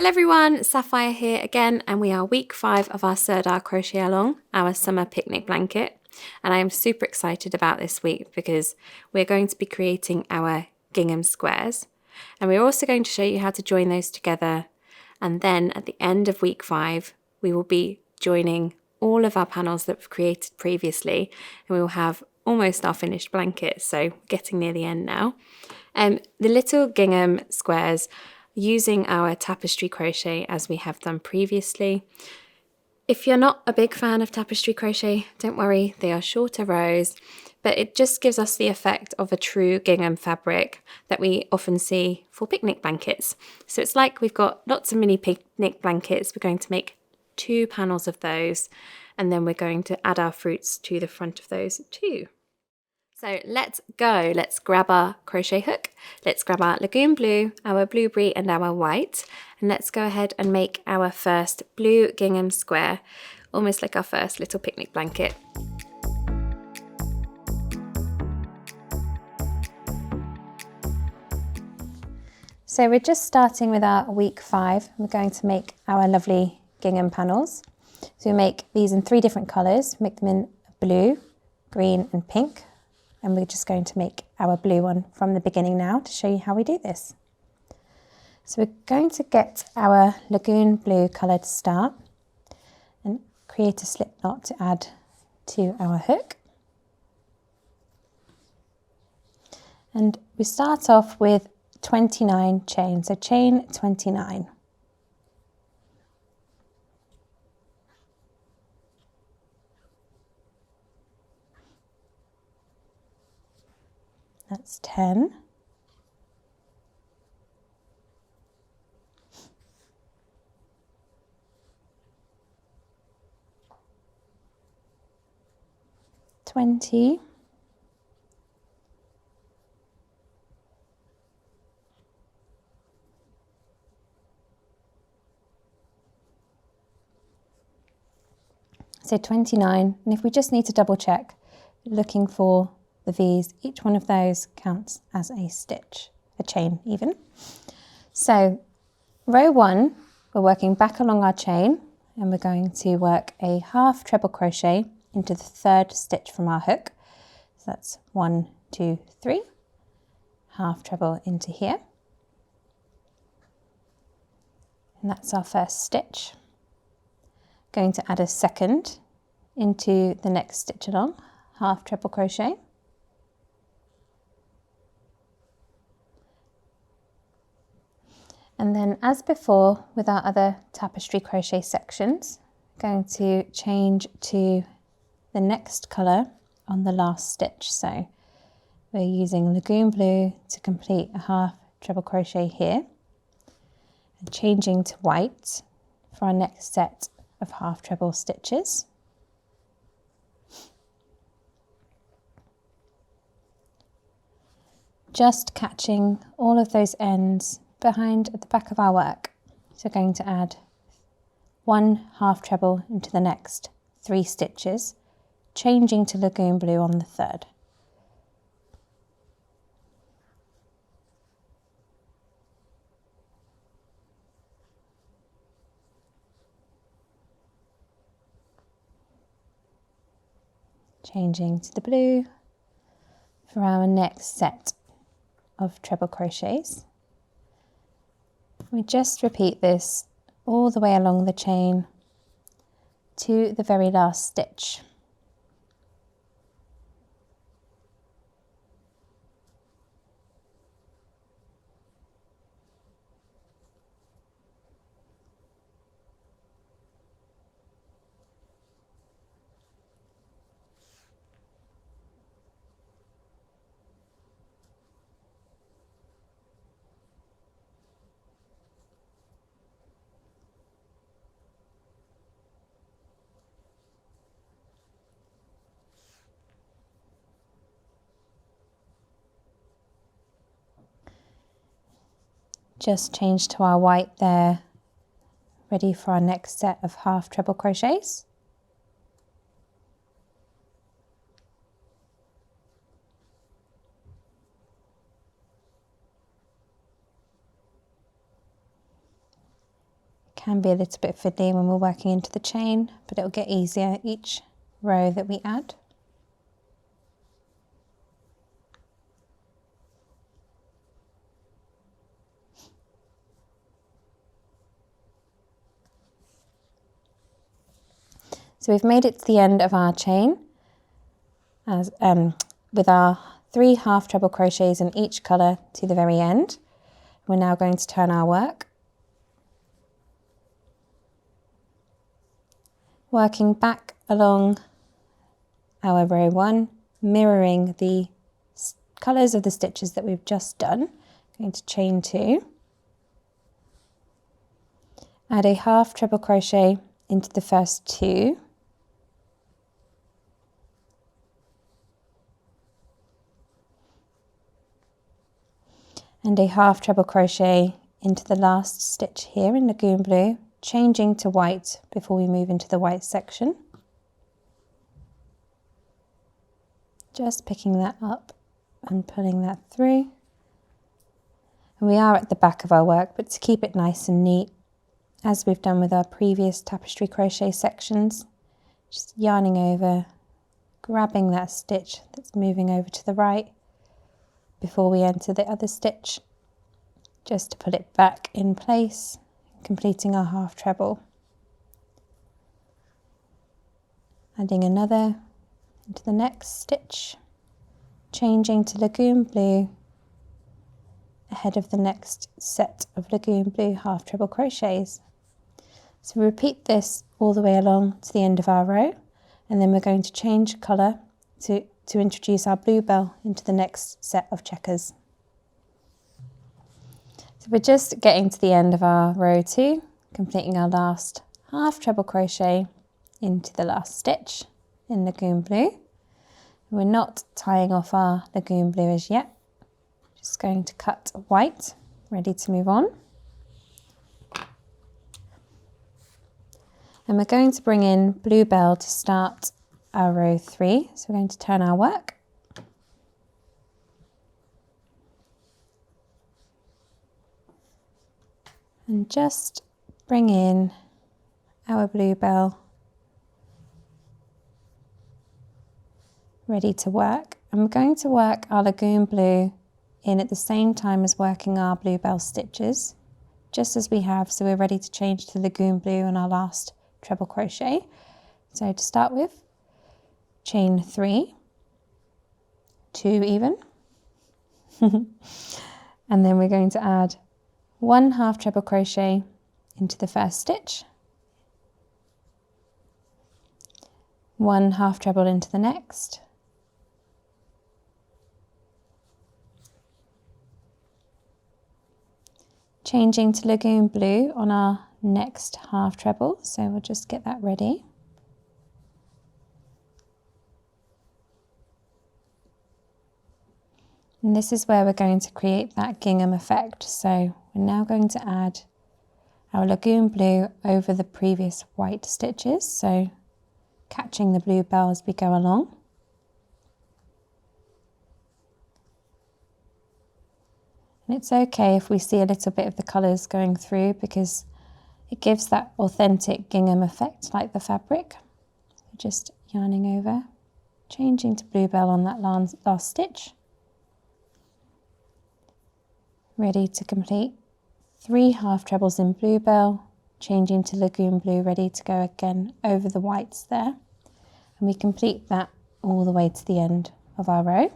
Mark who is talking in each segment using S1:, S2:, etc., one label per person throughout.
S1: Hello everyone, Sapphire here again, and we are week 5 of our Sirdar Crochet Along, our summer picnic blanket. And I am super excited about this week because we're going to be creating our gingham squares. And we're also going to show you how to join those together. And then at the end of week 5, we will be joining all of our panels that we've created previously, and we will have almost our finished blanket, so getting near the end now. The little gingham squares, using our tapestry crochet as we have done previously. If you're not a big fan of tapestry crochet, don't worry, they are shorter rows, but it just gives us the effect of a true gingham fabric that we often see for picnic blankets. So it's like we've got lots of mini picnic blankets. We're going to make 2 panels of those, and then we're going to add our fruits to the front of those too. So let's go. Let's grab our crochet hook. Let's grab our lagoon blue, our blueberry and our white. And let's go ahead and make our first blue gingham square, almost like our first little picnic blanket. So we're just starting with our week 5. We're going to make our lovely gingham panels. So we make these in 3 different colours. Make them in blue, green and pink. And we're just going to make our blue one from the beginning now to show you how we do this. So we're going to get our lagoon blue colour to start and create a slip knot to add to our hook. And we start off with 29 chains, so chain 29. That's 10. $20. 29, and if we just need to double check, looking for the V's, each one of those counts as a stitch, a chain even. So row 1, we're working back along our chain, and we're going to work a half treble crochet into the 3rd stitch from our hook. So that's 1, 2, 3, half treble into here. And that's our first stitch. Going to add a 2nd into the next stitch along, half treble crochet. And then as before with our other tapestry crochet sections, going to change to the next colour on the last stitch. So we're using lagoon blue to complete a half treble crochet here, and changing to white for our next set of half treble stitches. Just catching all of those ends behind at the back of our work. So going to add 1 half treble into the next 3 stitches, changing to lagoon blue on the 3rd. Changing to the blue for our next set of treble crochets. We just repeat this all the way along the chain to the very last stitch. Just change to our white there, ready for our next set of half treble crochets. Can be a little bit fiddly when we're working into the chain, but it'll get easier each row that we add. So we've made it to the end of our chain as with our 3 half treble crochets in each colour to the very end. We're now going to turn our work, working back along our row 1, mirroring the colours of the stitches that we've just done. Going to chain 2, add a half treble crochet into the first 2, and a half treble crochet into the last stitch here in Lagoon Blue, changing to white before we move into the white section. Just picking that up and pulling that through. And we are at the back of our work, but to keep it nice and neat, as we've done with our previous tapestry crochet sections, just yarning over, grabbing that stitch that's moving over to the right before we enter the other stitch, just to put it back in place, completing our half treble. Adding another into the next stitch, changing to Lagoon Blue ahead of the next set of Lagoon Blue half treble crochets. So repeat this all the way along to the end of our row, and then we're going to change colour to introduce our bluebell into the next set of checkers. So we're just getting to the end of our row 2, completing our last half treble crochet into the last stitch in Lagoon Blue. We're not tying off our Lagoon Blue as yet, just going to cut white, ready to move on. And we're going to bring in bluebell to start our row 3, so we're going to turn our work. And just bring in our bluebell, ready to work. And we're going to work our Lagoon Blue in at the same time as working our bluebell stitches, just as we have, so we're ready to change to Lagoon Blue on our last treble crochet. So to start with, chain 3, 2 even, and then we're going to add 1 half treble crochet into the first stitch, 1 half treble into the next, changing to Lagoon Blue on our next half treble, so we'll just get that ready. And this is where we're going to create that gingham effect. So we're now going to add our Lagoon Blue over the previous white stitches, so catching the bluebell as we go along. And it's okay if we see a little bit of the colours going through, because it gives that authentic gingham effect like the fabric. Just yarning over, changing to bluebell on that last stitch. Ready to complete 3 half trebles in bluebell, changing to Lagoon Blue, ready to go again over the whites there. And we complete that all the way to the end of our row.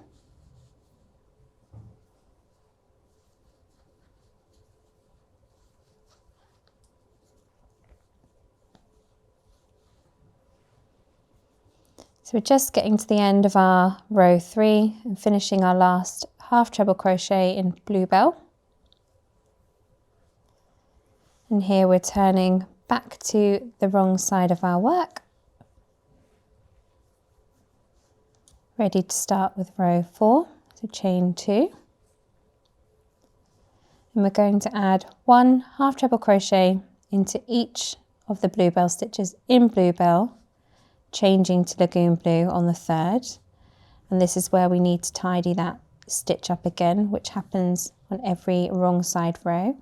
S1: So we're just getting to the end of our row 3 and finishing our last half treble crochet in bluebell. And here we're turning back to the wrong side of our work, ready to start with row 4, so chain 2. And we're going to add 1 half treble crochet into each of the bluebell stitches in bluebell, changing to Lagoon Blue on the 3rd. And this is where we need to tidy that stitch up again, which happens on every wrong side row.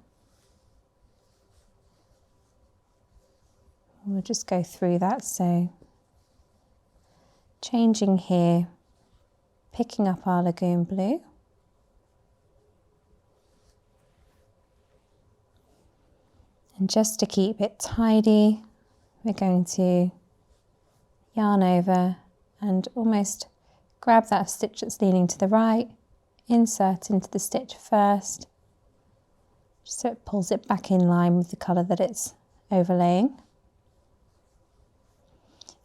S1: We'll just go through that, so changing here, picking up our lagoon blue, and just to keep it tidy, we're going to yarn over and almost grab that stitch that's leaning to the right, insert into the stitch first, just so it pulls it back in line with the colour that it's overlaying.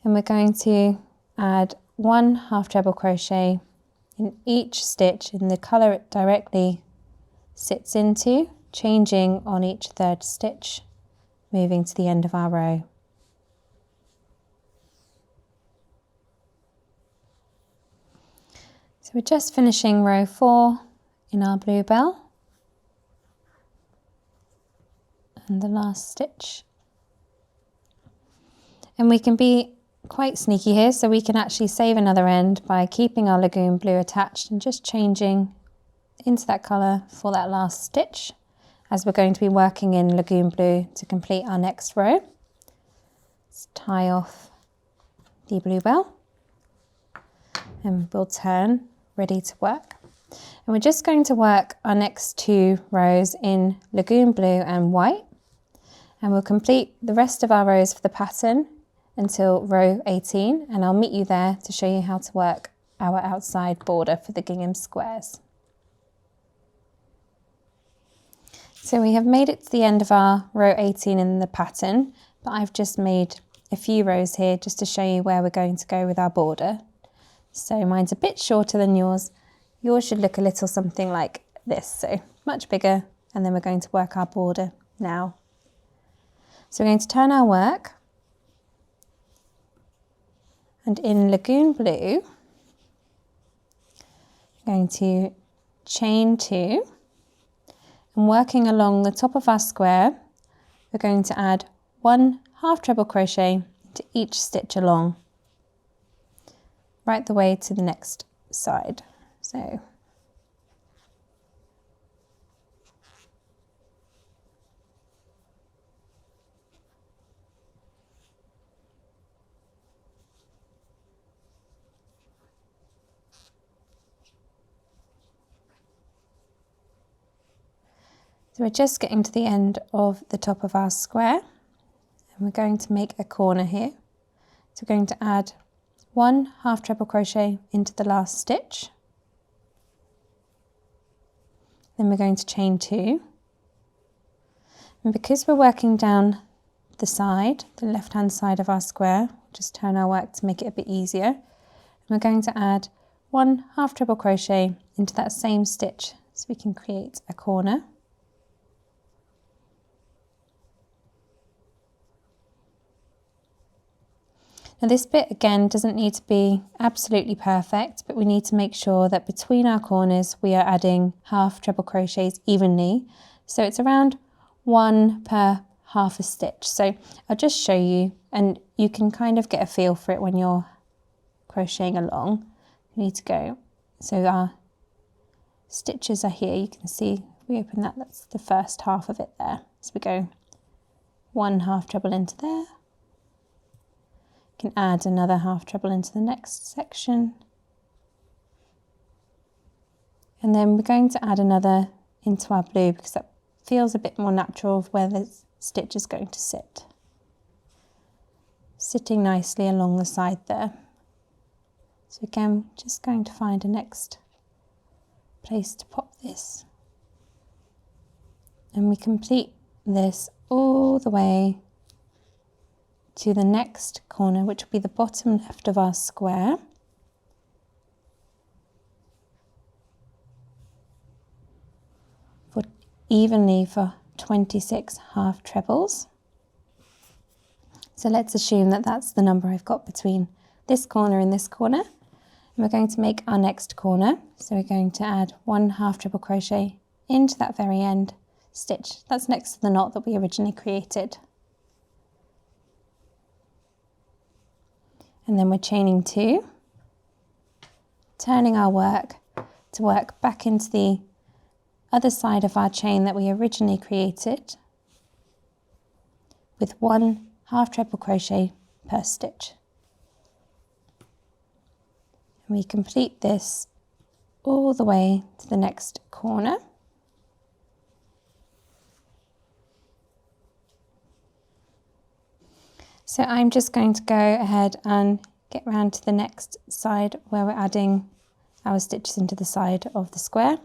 S1: And we're going to add 1 half treble crochet in each stitch in the colour it directly sits into, changing on each third stitch, moving to the end of our row. So we're just finishing row 4 in our bluebell and the last stitch. And we can be quite sneaky here, so we can actually save another end by keeping our lagoon blue attached and just changing into that colour for that last stitch, as we're going to be working in lagoon blue to complete our next row. Let's tie off the bluebell and we'll turn, ready to work. And we're just going to work our next 2 rows in lagoon blue and white, and we'll complete the rest of our rows for the pattern until row 18, and I'll meet you there to show you how to work our outside border for the gingham squares. So we have made it to the end of our row 18 in the pattern, but I've just made a few rows here just to show you where we're going to go with our border. So mine's a bit shorter than yours. Yours should look a little something like this, so much bigger, and then we're going to work our border now. So we're going to turn our work, and in lagoon blue, we're going to chain 2, and working along the top of our square, we're going to add 1 half treble crochet to each stitch along, right the way to the next side. So we're just getting to the end of the top of our square, and we're going to make a corner here. So we're going to add 1 half treble crochet into the last stitch. Then we're going to chain 2. And because we're working down the side, the left-hand side of our square, just turn our work to make it a bit easier. And we're going to add 1 half treble crochet into that same stitch so we can create a corner. Now this bit again doesn't need to be absolutely perfect, but we need to make sure that between our corners we are adding half treble crochets evenly. So it's around 1 per half a stitch. So I'll just show you, and you can kind of get a feel for it when you're crocheting along. You need to go, so our stitches are here, you can see, if we open that, that's the first half of it there. So we go 1 half treble into there. Can add another half treble into the next section, and then we're going to add another into our blue because that feels a bit more natural of where the stitch is going to sit, sitting nicely along the side there. So again, just going to find a next place to pop this, and we complete this all the way to the next corner, which will be the bottom left of our square. Evenly for 26 half trebles. So let's assume that that's the number I've got between this corner and this corner. And we're going to make our next corner. So we're going to add 1 half treble crochet into that very end stitch. That's next to the knot that we originally created. And then we're chaining 2, turning our work to work back into the other side of our chain that we originally created with 1
S2: half treble crochet per stitch. And we complete this all the way to the next corner. So I'm just going to go ahead and get round to the next side where we're adding our stitches into the side of the square.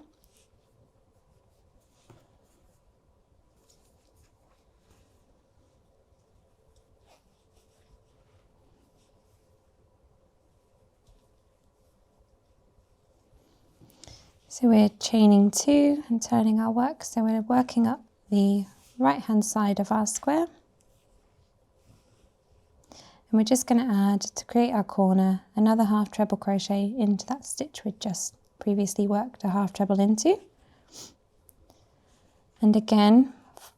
S2: So we're chaining 2 and turning our work, so we're working up the right hand side of our square. And we're just going to add, to create our corner, another half treble crochet into that stitch we'd just previously worked a half treble into. And again,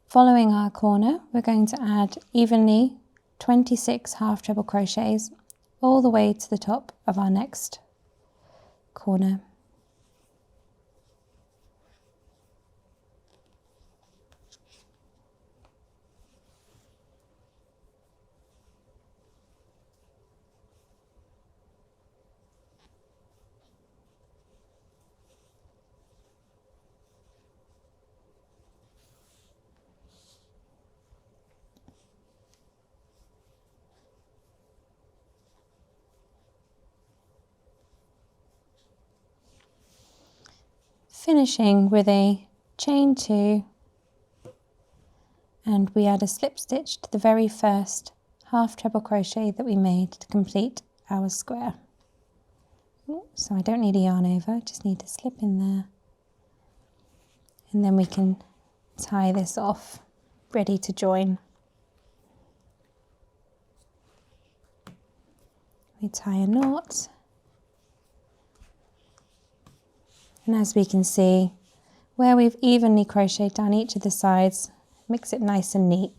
S2: following our corner, we're going to add evenly 26 half treble crochets all the way to the top of our next corner. Finishing with a chain 2, and we add a slip stitch to the very first half treble crochet that we made to complete our square. So I don't need a yarn over, I just need to slip in there, and then we can tie this off, ready to join. We tie a knot. And as we can see, where we've evenly crocheted down each of the sides, makes it nice and neat.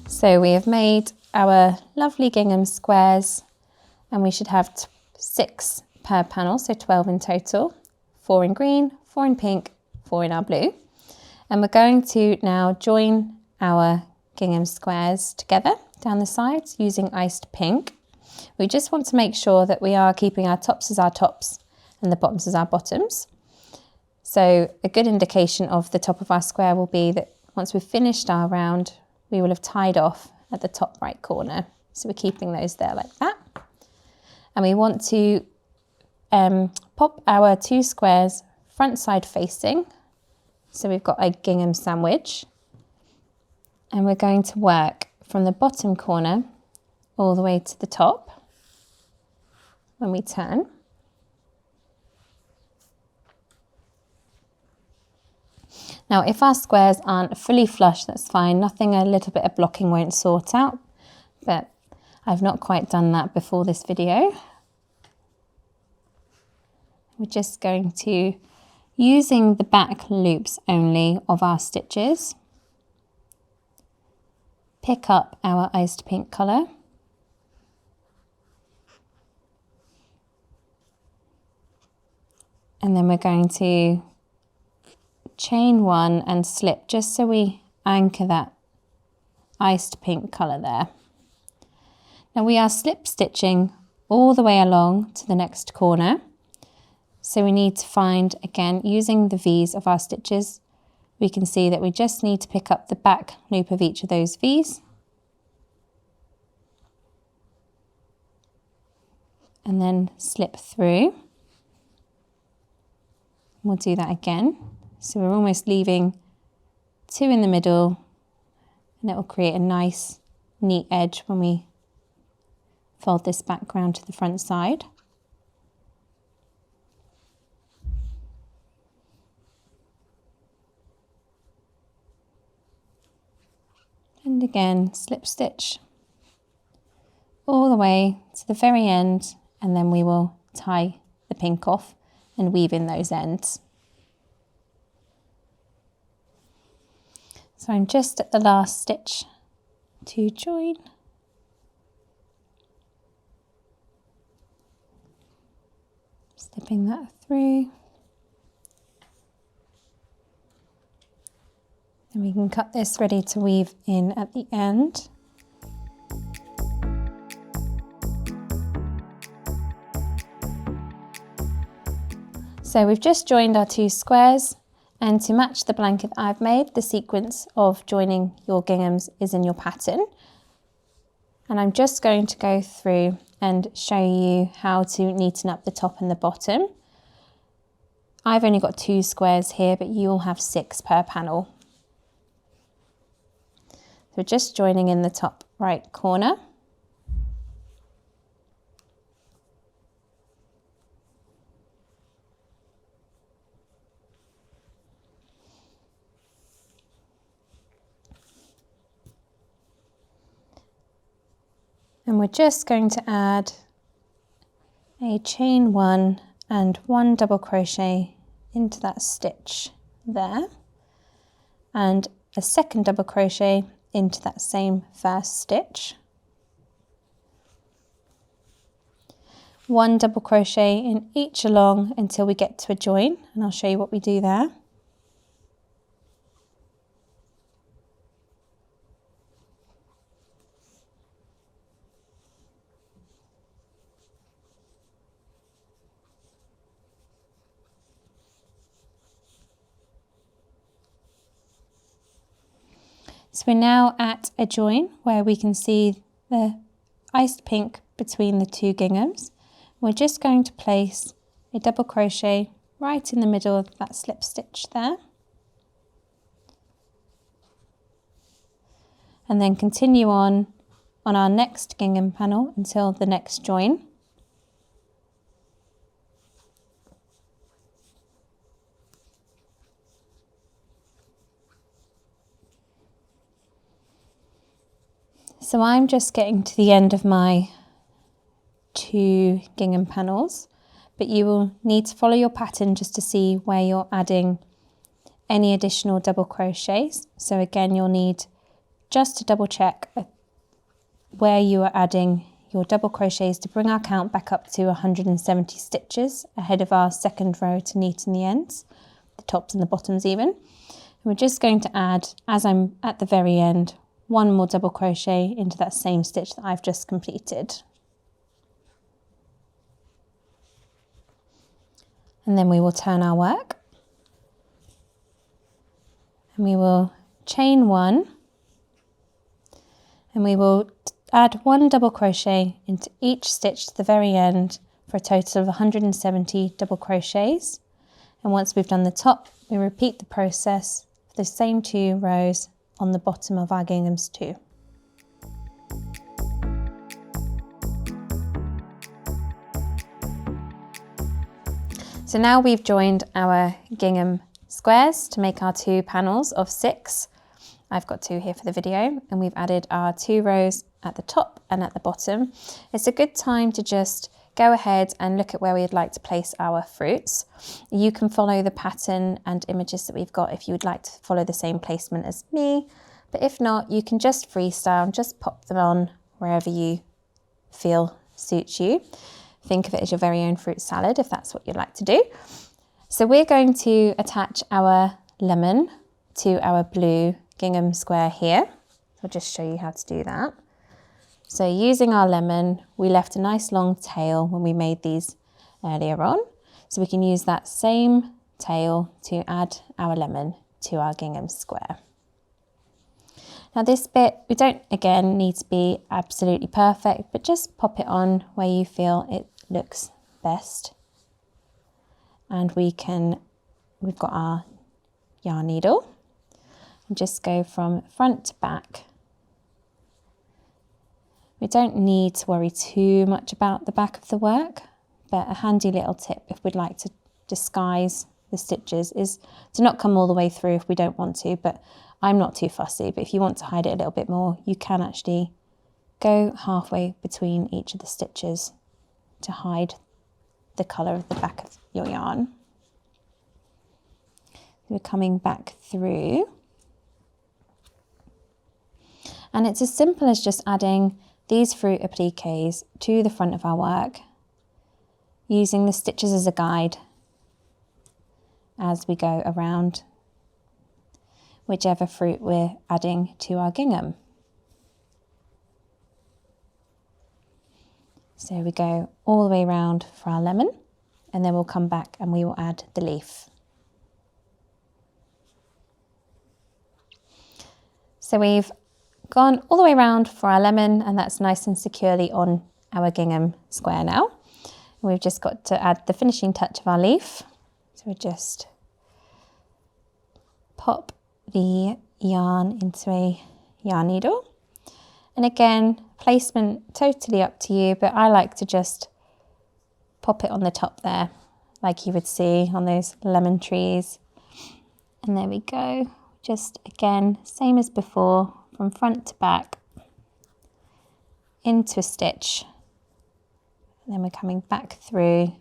S2: So we have made our lovely gingham squares, and we should have 6 per panel, so 12 in total, 4 in green, 4 in pink, 4 in our blue. And we're going to now join our gingham squares together down the sides using iced pink. We just want to make sure that we are keeping our tops as our tops and the bottoms as our bottoms. So a good indication of the top of our square will be that once we've finished our round, we will have tied off at the top right corner. So we're keeping those there like that. And we want to pop our 2 squares front side facing. So we've got a gingham sandwich, and we're going to work from the bottom corner all the way to the top when we turn. Now, if our squares aren't fully flush, that's fine. Nothing a little bit of blocking won't sort out, but I've not quite done that before this video. We're just going to, using the back loops only of our stitches, pick up our iced pink colour. And then we're going to chain 1 and slip just so we anchor that iced pink colour there. Now we are slip stitching all the way along to the next corner. So we need to find, again, using the V's of our stitches, we can see that we just need to pick up the back loop of each of those V's. And then slip through. We'll do that again. So we're almost leaving 2 in the middle, and it will create a nice, neat edge when we fold this back round to the front side. And again, slip stitch all the way to the very end, and then we will tie the pink off and weave in those ends. So I'm just at the last stitch to join. Slipping that through And we can cut this ready to weave in at the end. So we've just joined our 2 squares, and to match the blanket I've made, the sequence of joining your ginghams is in your pattern. And I'm just going to go through and show you how to neaten up the top and the bottom. I've only got 2 squares here, but you'll have 6 per panel. So just joining in the top right corner. And we're just going to add a chain 1 and 1 double crochet into that stitch there, and a second double crochet into that same first stitch. 1 double crochet in each along until we get to a join, and I'll show you what we do there. So we're now at a join where we can see the iced pink between the 2 ginghams. We're just going to place a double crochet right in the middle of that slip stitch there. And then continue on our next gingham panel until the next join. So I'm just getting to the end of my 2 gingham panels, but you will need to follow your pattern just to see where you're adding any additional double crochets. So again, you'll need just to double check where you are adding your double crochets to bring our count back up to 170 stitches ahead of our second row to neaten the ends, the tops and the bottoms even. And we're just going to add, as I'm at the very end, 1 more double crochet into that same stitch that I've just completed. And then we will turn our work. And we will chain 1. And we will add 1 double crochet into each stitch to the very end for a total of 170 double crochets. And once we've done the top, we repeat the process for the same 2 rows on the bottom of our ginghams too. So now we've joined our gingham squares to make our 2 panels of 6. I've got 2 here for the video, and we've added our 2 rows at the top and at the bottom. It's a good time to just go ahead and look at where we'd like to place our fruits. You can follow the pattern and images that we've got if you would like to follow the same placement as me, but if not, you can just freestyle and just pop them on wherever you feel suits you. Think of it as your very own fruit salad if that's what you'd like to do. So we're going to attach our lemon to our blue gingham square here. I'll just show you how to do that. So using our lemon, we left a nice long tail when we made these earlier on. So we can use that same tail to add our lemon to our gingham square. Now this bit, we don't again need to be absolutely perfect, but just pop it on where you feel it looks best. And we've got our yarn needle, and just go from front to back. We don't need to worry too much about the back of the work, but a handy little tip if we'd like to disguise the stitches is to not come all the way through if we don't want to, but I'm not too fussy. But if you want to hide it a little bit more, you can actually go halfway between each of the stitches to hide the colour of the back of your yarn. We're coming back through. And it's as simple as just adding these fruit appliques to the front of our work, using the stitches as a guide as we go around. whichever fruit we're adding to our gingham. So we go all the way around for our lemon, and then we'll come back and we will add the leaf. So we've gone all the way around for our lemon, and that's nice and securely on our gingham square now. And we've just got to add the finishing touch of our leaf. So we just pop the yarn into a yarn needle. And again, placement totally up to you, but I like to just pop it on the top there, like you would see on those lemon trees. And there we go. Just again, same as before, from front to back, into a stitch. And then we're coming back through,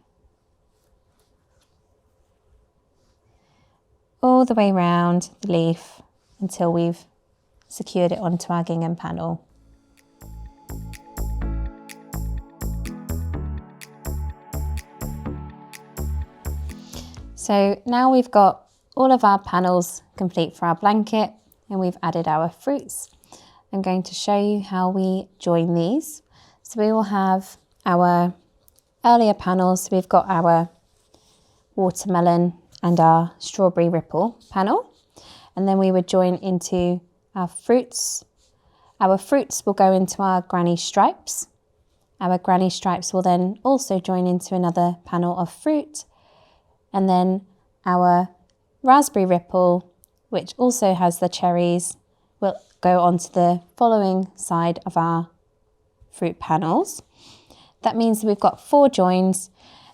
S2: all the way around the leaf until we've secured it onto our gingham panel. So now we've got all of our panels complete for our blanket, and we've added our fruits. I'm going to show you how we join these. So we will have our earlier panels. So we've got our watermelon and our strawberry ripple panel, and then we would join into our fruits. Our fruits will go into our granny stripes. Our granny stripes will then also join into another panel of fruit, and then our raspberry ripple, which also has the cherries, will go onto the following side of our fruit panels. That means we've got 4 joins.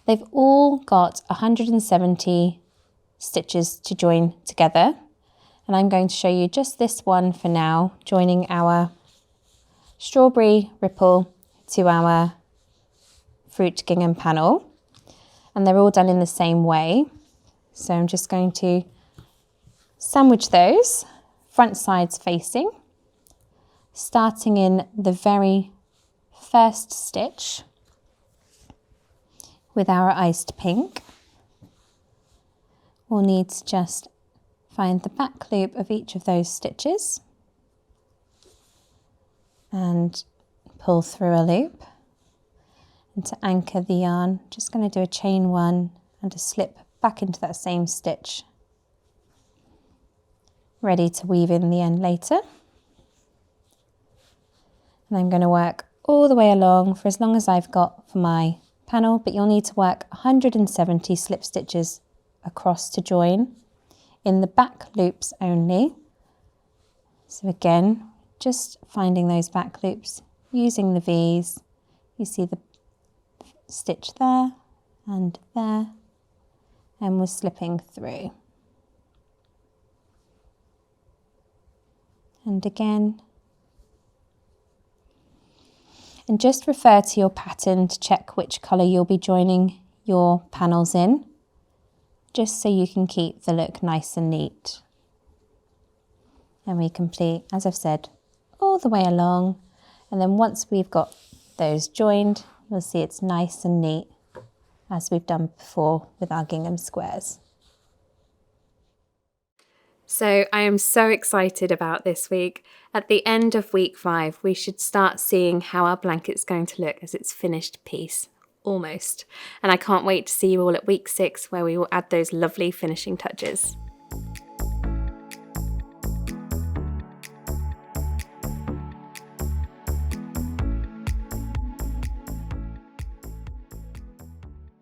S2: They've all got 170 stitches to join together, and I'm going to show you just this one for now, joining our strawberry ripple to our fruit gingham panel, and they're all done in the same way. So I'm just going to sandwich those front sides facing, starting in the very first stitch with our iced pink. We'll need to just find the back loop of each of those stitches and pull through a loop. And to anchor the yarn, just going to do a chain 1 and a slip back into that same stitch, ready to weave in the end later. And I'm going to work all the way along for as long as I've got for my panel, but you'll need to work 170 slip stitches across to join in the back loops only. So again, just finding those back loops using the V's. You see the stitch there, and we're slipping through. And again. And just refer to your pattern to check which colour you'll be joining your panels in, just so you can keep the look nice and neat. And we complete, as I've said, all the way along. And then once we've got those joined, you'll see it's nice and neat, as we've done before with our gingham squares.
S1: So I am so excited about this week. At the end of week 5, we should start seeing how our blanket's going to look as its finished piece, almost. And I can't wait to see you all at week 6, where we will add those lovely finishing touches.